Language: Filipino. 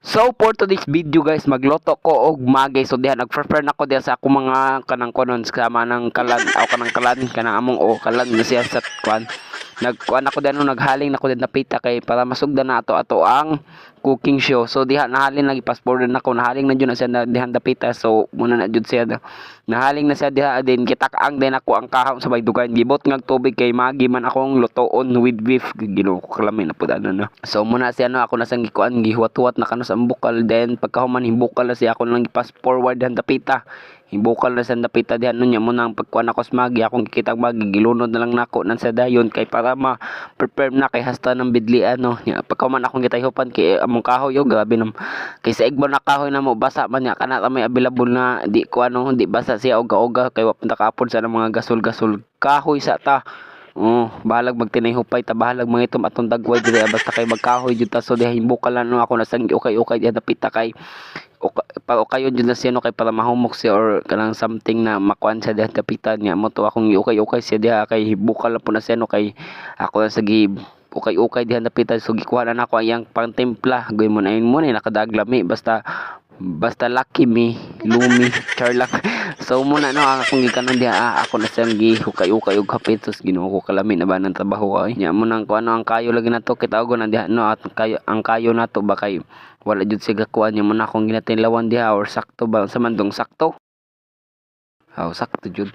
So for today's video guys, magluto ko og magay. So diha nag-prepare na ko diha sa ako mga kanang konon sama ng kalan o kanang kalan kanang among o kalan na siya sa kwan. Nagkuan ako diha no naghaling na ko din napita kay para masugdan na ato ang cooking show. So diha nahalin lagi passport na ko nahaling na jud na siya na diha napita. So muna na jud siya nahaling na siya diha din kitak-ang din ako ang kahon sa bay dugan gibot ngag tubig kay magi man akong lutoon with beef Ginoo ko kalami na pud ano no. So muna siya no ako na sang gikuan gihuwat-huwat na kano sa bukal then pagkahuman hibukal na siya ako lang i-pass forward han tapita hibukal na sa napita dihan nun niya muna ang pagkuan ako sa magi akong kikitag magi gilunod na lang nako nan sa dayon kay para ma-prepare na kay hasta ng bidlian no nya pagkaman akong gitayhupan kay among kahoy yo grabe nam kay sa igbo na kahoy na mo basa man nya kana may available na di ko ano di basa siya oga-oga kay wa punta kapon sa mga gasol-gasol kahoy sa ta. Oh, bahalag magtinayhupay ta bahalag mga itom atong dagway dire basta kay magkahoy jud ta so diha himbukan lang no ako nasanggi okay diha napita kay o kayo dyan na siya no kay para mahumok siya or kanang something na makuan siya diha kapitan niya mo to akong okay siya diha kay bukal lang po na siya no kay ako lang sa gi okay diha napitan so gikuha na ako ang pangtimpla goy mo na yun muna nakadaglami basta lucky me lumi charlak so muna no ang akong gikanon diha ako na siyang gihukay og kapitos Ginoo ko kalami na ba ng trabaho ay nya mo nang kuano ang kayo lagi nato kitago na diha no at kayo ang kayo nato ba kay wala jud siya gakuan nya mo na akong ginatinlawan diha or sakto ba sa mandong sakto sakto jud